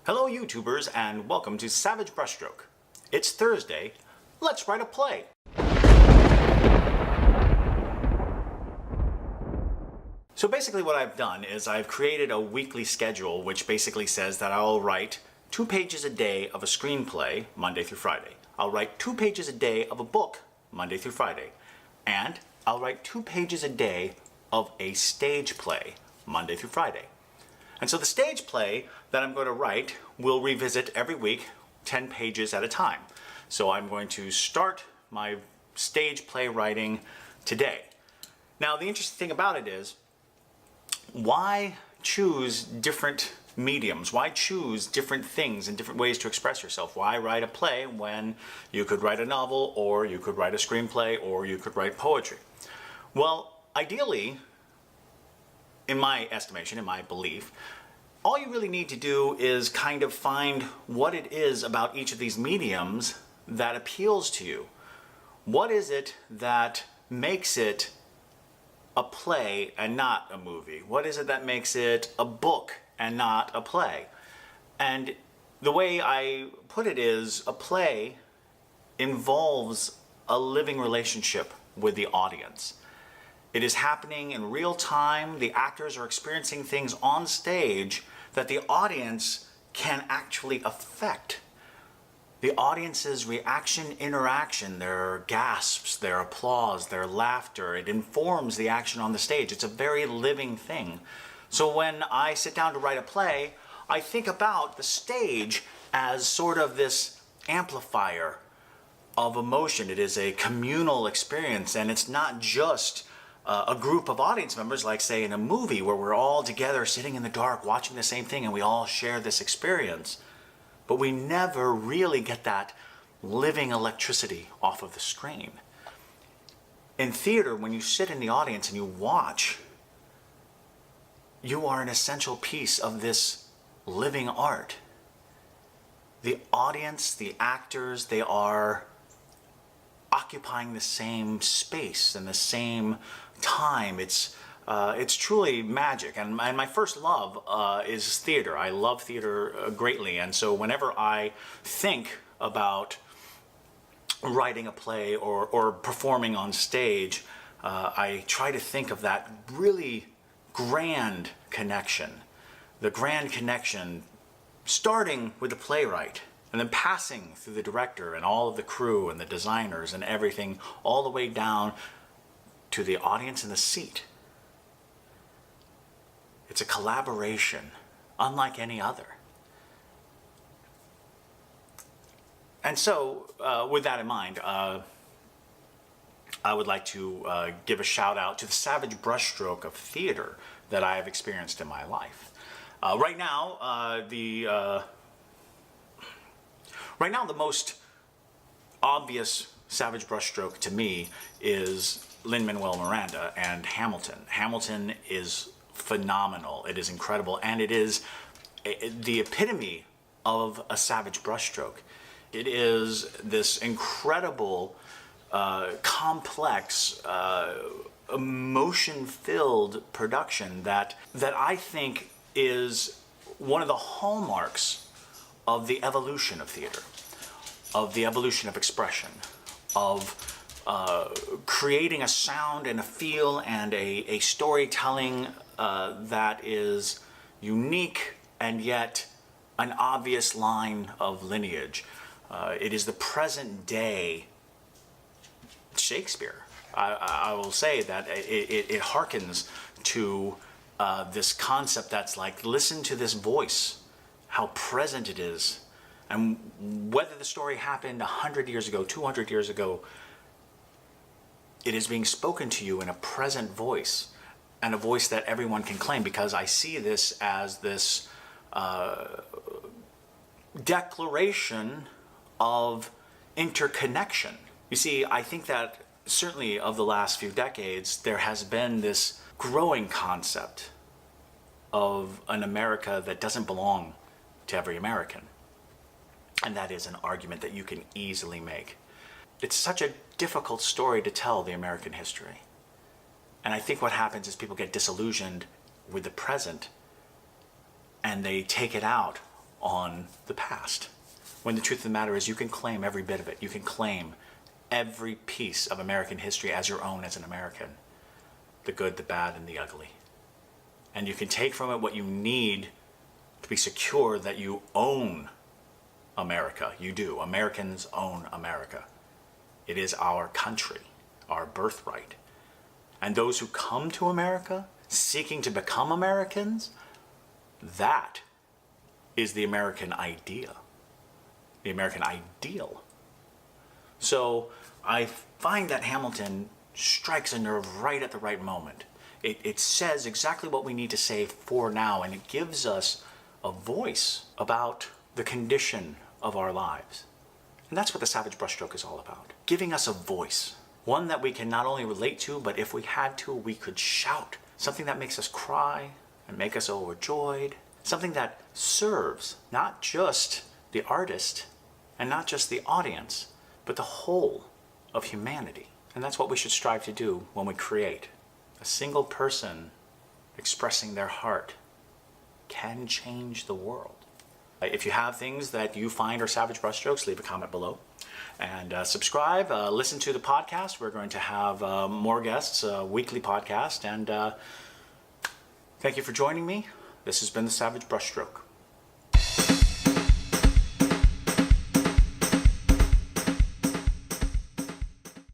Hello YouTubers and welcome to Savage Brushstroke. It's Thursday, let's write a play. So basically what I've done is I've created a weekly schedule which basically says that I'll write 2 pages a day of a screenplay Monday through Friday. I'll write 2 pages a day of a book Monday through Friday. And I'll write 2 pages a day of a stage play Monday through Friday. And so the stage play that I'm going to write will revisit every week 10 pages at a time. So I'm going to start my stage play writing today. Now the interesting thing about it is, why choose different mediums? Why choose different things and different ways to express yourself? Why write a play when you could write a novel, or you could write a screenplay, or you could write poetry? Well, ideally, in my estimation, in my belief, all you really need to do is kind of find what it is about each of these mediums that appeals to you. What is it that makes it a play and not a movie? What is it that makes it a book and not a play? And the way I put it is, a play involves a living relationship with the audience. It is happening in real time. The actors are experiencing things on stage that the audience can actually affect. The audience's reaction, interaction, their gasps, their applause, their laughter, it informs the action on the stage. It's a very living thing. So when I sit down to write a play, I think about the stage as sort of this amplifier of emotion. It is a communal experience, and it's not just a group of audience members, like say in a movie where we're all together sitting in the dark watching the same thing and we all share this experience. But we never really get that living electricity off of the screen. In theater, when you sit in the audience and you watch, you are an essential piece of this living art. The audience, the actors, they are occupying the same space and the same time. It's truly magic, and my first love is theater. I love theater greatly, and so whenever I think about writing a play or performing on stage, I try to think of that really grand connection. The grand connection starting with the playwright, and then passing through the director and all of the crew and the designers and everything, all the way down to the audience in the seat. It's a collaboration unlike any other. And so, with that in mind, I would like to give a shout out to the savage brushstroke of theater that I have experienced in my life. Right now, the most obvious savage brushstroke to me is Lin-Manuel Miranda and Hamilton. Hamilton is phenomenal. It is incredible, and it is the epitome of a savage brushstroke. It is this incredible, complex, emotion-filled production that I think is one of the hallmarks of the evolution of theater, of the evolution of expression, of creating a sound and a feel and a storytelling that is unique and yet an obvious line of lineage. It is the present day Shakespeare. I will say that it harkens to this concept that's like, listen to this voice, how present it is. And whether the story happened 100 years ago, 200 years ago, it is being spoken to you in a present voice, and a voice that everyone can claim, because I see this as this declaration of interconnection. You see, I think that certainly of the last few decades, there has been this growing concept of an America that doesn't belong to every American. And that is an argument that you can easily make. It's such a difficult story to tell, the American history. And I think what happens is people get disillusioned with the present, and they take it out on the past. When the truth of the matter is you can claim every bit of it. You can claim every piece of American history as your own as an American. The good, the bad, and the ugly. And you can take from it what you need to be secure that you own America. You do. Americans own America. It is our country, our birthright. And those who come to America seeking to become Americans, that is the American idea, the American ideal. So I find that Hamilton strikes a nerve right at the right moment. It says exactly what we need to say for now, and it gives us a voice about the condition of our lives. And that's what the Savage Brushstroke is all about. Giving us a voice. One that we can not only relate to, but if we had to, we could shout. Something that makes us cry and make us overjoyed. Something that serves not just the artist and not just the audience, but the whole of humanity. And that's what we should strive to do when we create. A single person expressing their heart can change the world. If you have things that you find are Savage Brushstrokes, leave a comment below. And subscribe, listen to the podcast. We're going to have more guests, a weekly podcast. And thank you for joining me. This has been the Savage Brushstroke.